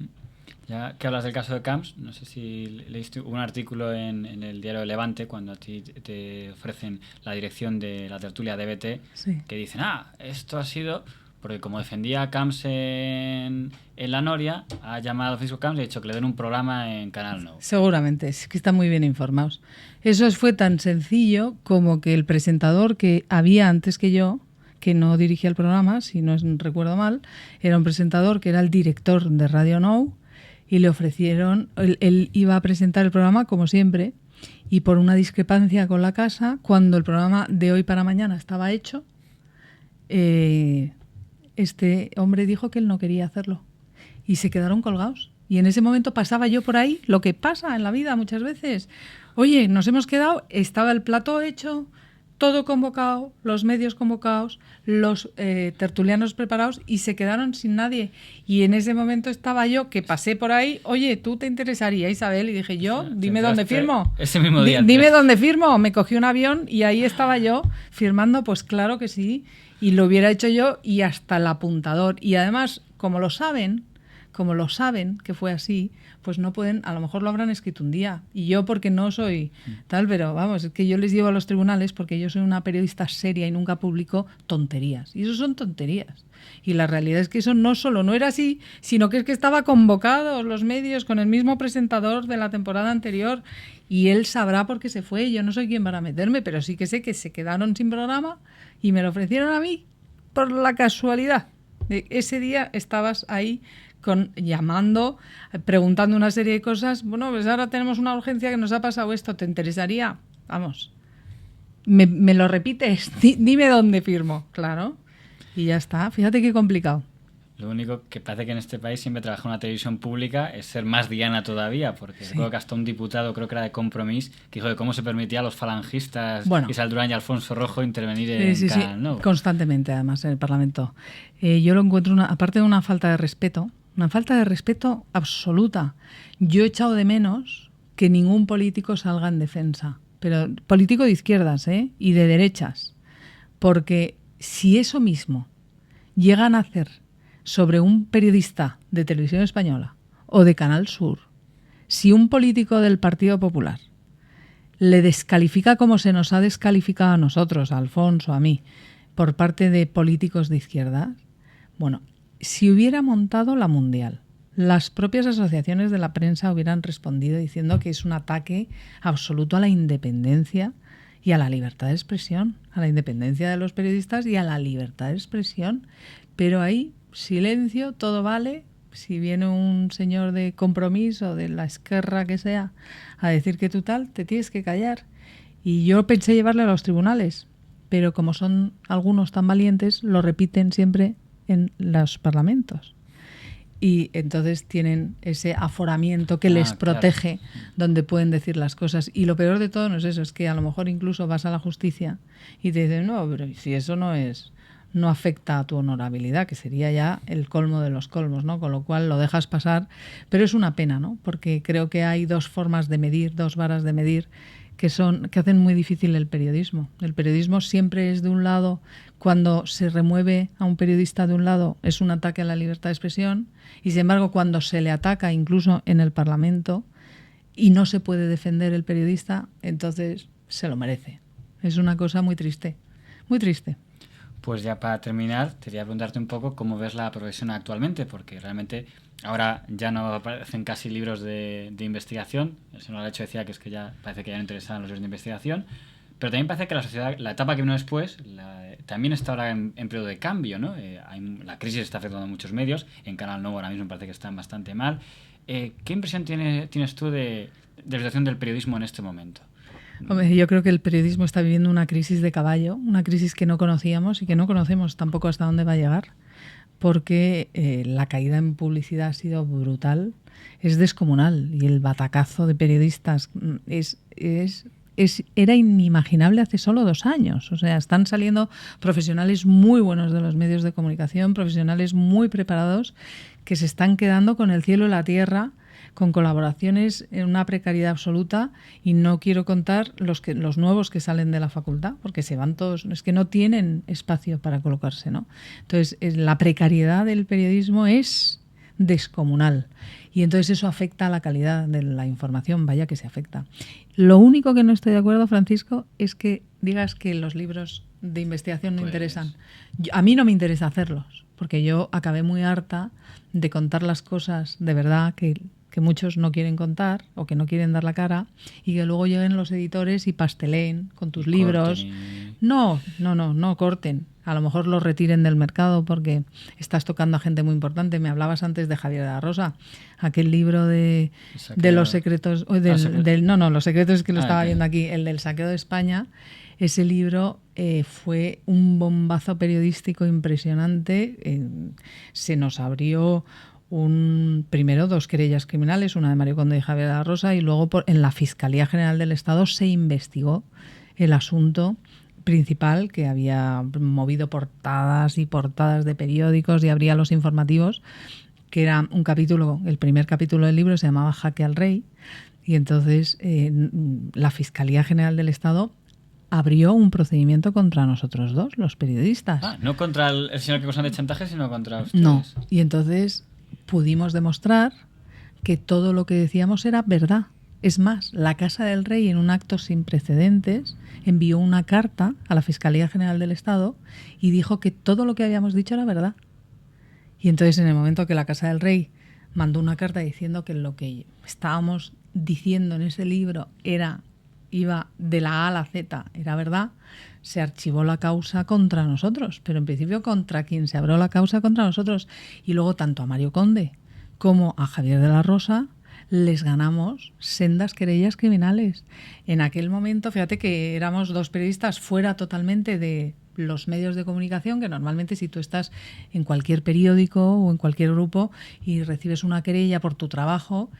Ya que hablas del caso de Camps, no sé si leíste un artículo en el diario Levante cuando a ti te ofrecen la dirección de la tertulia DBT, sí, que dicen, esto ha sido porque como defendía a Camps en La Noria, ha llamado a Facebook Camps y ha dicho que le den un programa en Canal Nou. Seguramente, es que están muy bien informados. Eso fue tan sencillo como que el presentador que había antes que yo, que no dirigía el programa, si no recuerdo mal, era un presentador que era el director de Radio Nou, y le ofrecieron, él iba a presentar el programa como siempre, y por una discrepancia con la casa, cuando el programa de Hoy para Mañana estaba hecho, este hombre dijo que él no quería hacerlo y se quedaron colgados. Y en ese momento pasaba yo por ahí, lo que pasa en la vida muchas veces. Oye, nos hemos quedado, estaba el plató hecho, todo convocado, los medios convocados, los tertulianos preparados y se quedaron sin nadie. Y en ese momento estaba yo, que pasé por ahí, oye, ¿tú te interesaría, Isabel? Y dije, dime dónde firmo. Ese mismo día. Dime dónde firmo. Me cogí un avión y ahí estaba yo firmando, pues claro que sí. Y lo hubiera hecho yo y hasta el apuntador. Y además, como lo saben que fue así, pues no pueden, a lo mejor lo habrán escrito un día. Y yo porque no soy tal, pero vamos, es que yo les llevo a los tribunales porque yo soy una periodista seria y nunca publico tonterías. Y eso son tonterías. Y la realidad es que eso no solo no era así, sino que es que estaba convocado los medios con el mismo presentador de la temporada anterior y él sabrá por qué se fue. Yo no soy quien para meterme, pero sí que sé que se quedaron sin programa y me lo ofrecieron a mí por la casualidad. Ese día estabas ahí llamando, preguntando una serie de cosas. Bueno, pues ahora tenemos una urgencia que nos ha pasado esto, ¿te interesaría? Vamos, me lo repites, dime dónde firmo, claro, y ya está. Fíjate qué complicado. Lo único que parece que en este país siempre trabaja una televisión pública es ser más diana todavía, porque sí. Recuerdo que hasta un diputado, creo que era de Compromís, que dijo de cómo se permitía a los falangistas, Isabel Durán y Alfonso Rojo, intervenir en Canal Nou. Constantemente, además, en el Parlamento. Yo lo encuentro, aparte de una falta de respeto absoluta. Yo he echado de menos que ningún político salga en defensa, pero político de izquierdas y de derechas, porque si eso mismo llegan a hacer sobre un periodista de Televisión Española o de Canal Sur, si un político del Partido Popular le descalifica como se nos ha descalificado a nosotros, a Alfonso, a mí, por parte de políticos de izquierda, bueno, si hubiera montado la Mundial, las propias asociaciones de la prensa hubieran respondido diciendo que es un ataque absoluto a la independencia y a la libertad de expresión, a la independencia de los periodistas y a la libertad de expresión. Pero ahí silencio, todo vale. Si viene un señor de Compromís o de la Esquerra que sea a decir que tú tal, te tienes que callar. Y yo pensé llevarle a los tribunales, pero como son algunos tan valientes, lo repiten siempre en los parlamentos. Y entonces tienen ese aforamiento que les protege, claro, donde pueden decir las cosas. Y lo peor de todo no es eso, es que a lo mejor incluso vas a la justicia y te dicen, no, pero si eso no afecta a tu honorabilidad, que sería ya el colmo de los colmos, ¿no? Con lo cual lo dejas pasar. Pero es una pena, ¿no? Porque creo que hay dos formas de medir, dos varas de medir, que hacen muy difícil el periodismo. El periodismo siempre es de un lado. Cuando se remueve a un periodista de un lado es un ataque a la libertad de expresión, y sin embargo cuando se le ataca incluso en el Parlamento y no se puede defender el periodista, entonces se lo merece. Es una cosa muy triste, muy triste. Pues ya para terminar, te quería preguntarte un poco cómo ves la profesión actualmente, porque realmente ahora ya no aparecen casi libros de investigación. El señor Alecho decía que es que ya parece que ya no interesan los libros de investigación, pero también parece que la sociedad, la etapa que vino después, también está ahora en periodo de cambio, ¿no? La crisis está afectando a muchos medios, en Canal Nuevo ahora mismo parece que están bastante mal. ¿Qué impresión tienes tú de la situación del periodismo en este momento? Hombre, yo creo que el periodismo está viviendo una crisis de caballo, una crisis que no conocíamos y que no conocemos tampoco hasta dónde va a llegar, porque la caída en publicidad ha sido brutal, es descomunal, y el batacazo de periodistas era inimaginable hace solo 2 años. O sea, están saliendo profesionales muy buenos de los medios de comunicación, profesionales muy preparados, que se están quedando con el cielo y la tierra, con colaboraciones en una precariedad absoluta, y no quiero contar los nuevos que salen de la facultad, porque se van todos, es que no tienen espacio para colocarse, ¿no? Entonces, la precariedad del periodismo es descomunal, y entonces eso afecta a la calidad de la información, vaya que se afecta. Lo único que no estoy de acuerdo, Francisco, es que digas que los libros de investigación no interesan. A mí no me interesa hacerlos, porque yo acabé muy harta de contar las cosas de verdad que muchos no quieren contar o que no quieren dar la cara, y que luego lleguen los editores y pasteleen con tus libros. No corten. A lo mejor los retiren del mercado porque estás tocando a gente muy importante. Me hablabas antes de Javier de la Rosa, aquel libro de los secretos, los secretos es que lo estaba viendo aquí, el del saqueo de España. Ese libro fue un bombazo periodístico impresionante. Se nos abrió primero 2 querellas criminales, una de Mario Conde y Javier de la Rosa, y luego en la Fiscalía General del Estado se investigó el asunto principal, que había movido portadas y portadas de periódicos y abría los informativos, que era un capítulo, el primer capítulo del libro se llamaba Jaque al Rey, y entonces la Fiscalía General del Estado abrió un procedimiento contra nosotros 2, los periodistas. No contra el señor que acusan de chantaje, sino contra ustedes. No, y entonces pudimos demostrar que todo lo que decíamos era verdad. Es más, la Casa del Rey, en un acto sin precedentes, envió una carta a la Fiscalía General del Estado y dijo que todo lo que habíamos dicho era verdad. Y entonces, en el momento que la Casa del Rey mandó una carta diciendo que lo que estábamos diciendo en ese libro iba de la A a la Z, era verdad, se archivó la causa contra nosotros, pero en principio contra quien se abrió la causa contra nosotros. Y luego tanto a Mario Conde como a Javier de la Rosa les ganamos sendas querellas criminales. En aquel momento, fíjate que éramos 2 periodistas fuera totalmente de los medios de comunicación, que normalmente si tú estás en cualquier periódico o en cualquier grupo y recibes una querella por tu trabajo,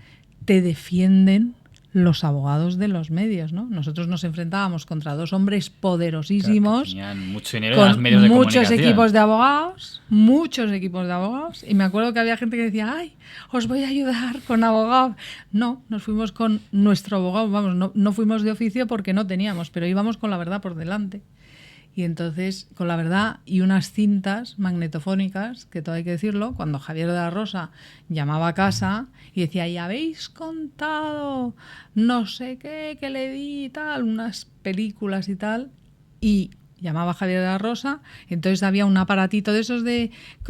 te defienden los abogados de los medios, ¿no? Nosotros nos enfrentábamos contra 2 hombres poderosísimos, que tenían mucho dinero con en los medios de muchos comunicación. muchos equipos de abogados, y me acuerdo que había gente que decía, ay, os voy a ayudar con abogado. No, nos fuimos con nuestro abogado, vamos, no fuimos de oficio porque no teníamos, pero íbamos con la verdad por delante. Y entonces, con la verdad y unas cintas magnetofónicas, que todo hay que decirlo, cuando Javier de la Rosa llamaba a casa y decía, ¿y habéis contado no sé qué, que le di y tal, unas películas y tal? Y llamaba a Javier de la Rosa, entonces había un aparatito de esos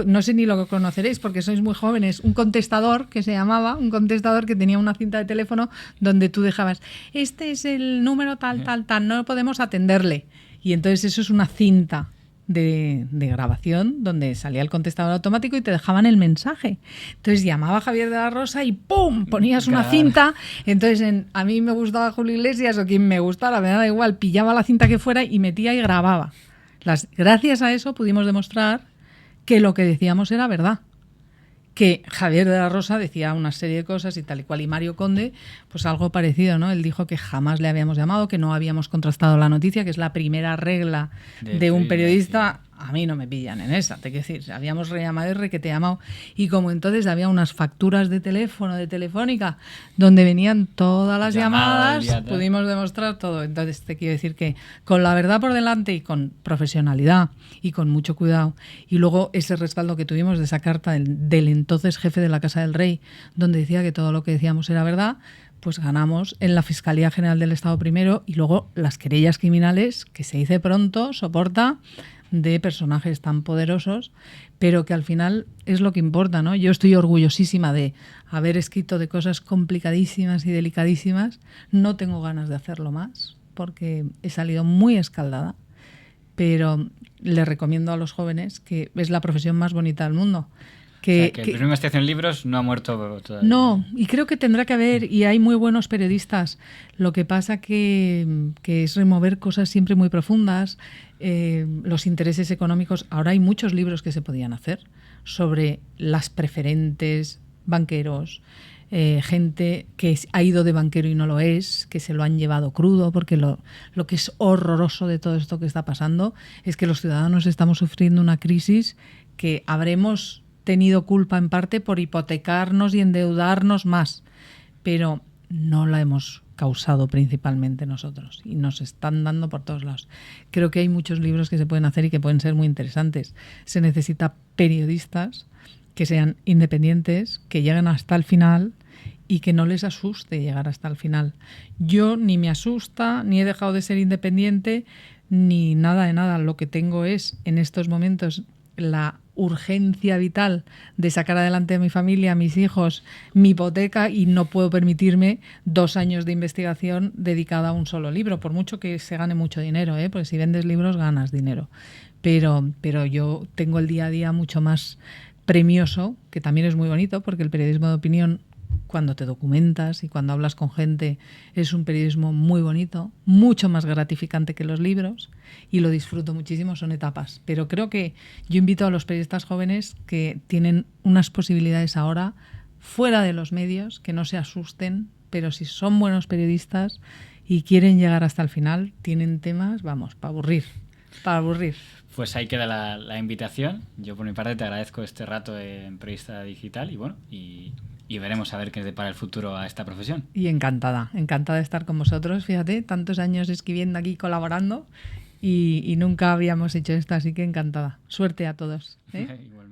no sé ni lo que conoceréis porque sois muy jóvenes, un contestador que se llamaba, un contestador que tenía una cinta de teléfono donde tú dejabas, este es el número tal, no podemos atenderle. Y entonces eso es una cinta de grabación donde salía el contestador automático y te dejaban el mensaje. Entonces llamaba Javier de la Rosa y ¡pum! Ponías una cinta. Entonces a mí me gustaba Julio Iglesias o quien me gustara, me daba igual, pillaba la cinta que fuera y metía y grababa. Gracias a eso pudimos demostrar que lo que decíamos era verdad. Que Javier de la Rosa decía una serie de cosas y tal y cual, y Mario Conde, pues algo parecido, ¿no? Él dijo que jamás le habíamos llamado, que no habíamos contrastado la noticia, que es la primera regla de un periodista. A mí no me pillan en esa, te quiero decir, habíamos rellamado y requete llamado. Y como entonces había unas facturas de teléfono, de Telefónica, donde venían todas las llamadas, pudimos demostrar todo. Entonces te quiero decir que con la verdad por delante y con profesionalidad y con mucho cuidado, y luego ese respaldo que tuvimos de esa carta del entonces jefe de la Casa del Rey, donde decía que todo lo que decíamos era verdad, pues ganamos en la Fiscalía General del Estado primero, y luego las querellas criminales, que se dice pronto, soporta, de personajes tan poderosos, pero que al final es lo que importa, ¿no? Yo estoy orgullosísima de haber escrito de cosas complicadísimas y delicadísimas. No tengo ganas de hacerlo más, porque he salido muy escaldada, pero le recomiendo a los jóvenes que es la profesión más bonita del mundo. Que el periodismo de investigación en libros no ha muerto todavía. No, y creo que tendrá que haber, y hay muy buenos periodistas. Lo que pasa que es remover cosas siempre muy profundas, los intereses económicos. Ahora hay muchos libros que se podían hacer sobre las preferentes, banqueros, gente que ha ido de banquero y no lo es, que se lo han llevado crudo, porque lo que es horroroso de todo esto que está pasando es que los ciudadanos estamos sufriendo una crisis que habremos tenido culpa en parte por hipotecarnos y endeudarnos más, pero no la hemos causado principalmente nosotros y nos están dando por todos lados. Creo que hay muchos libros que se pueden hacer y que pueden ser muy interesantes. Se necesita periodistas que sean independientes, que lleguen hasta el final y que no les asuste llegar hasta el final. Yo ni me asusta, ni he dejado de ser independiente, ni nada de nada. Lo que tengo es, en estos momentos, la urgencia vital de sacar adelante a mi familia, a mis hijos, mi hipoteca, y no puedo permitirme 2 años de investigación dedicada a un solo libro, por mucho que se gane mucho dinero, porque si vendes libros ganas dinero. Pero yo tengo el día a día mucho más premioso, que también es muy bonito, porque el periodismo de opinión, cuando te documentas y cuando hablas con gente, es un periodismo muy bonito, mucho más gratificante que los libros, y lo disfruto muchísimo, son etapas. Pero creo que yo invito a los periodistas jóvenes que tienen unas posibilidades ahora fuera de los medios, que no se asusten, pero si son buenos periodistas y quieren llegar hasta el final, tienen temas, vamos, para aburrir. Pues ahí queda la invitación. Yo por mi parte te agradezco este rato en Periodista Digital y veremos a ver qué depara el futuro a esta profesión. Y encantada de estar con vosotros. Fíjate, tantos años escribiendo aquí, colaborando, y nunca habíamos hecho esto, así que encantada. Suerte a todos, ¿eh? Igualmente.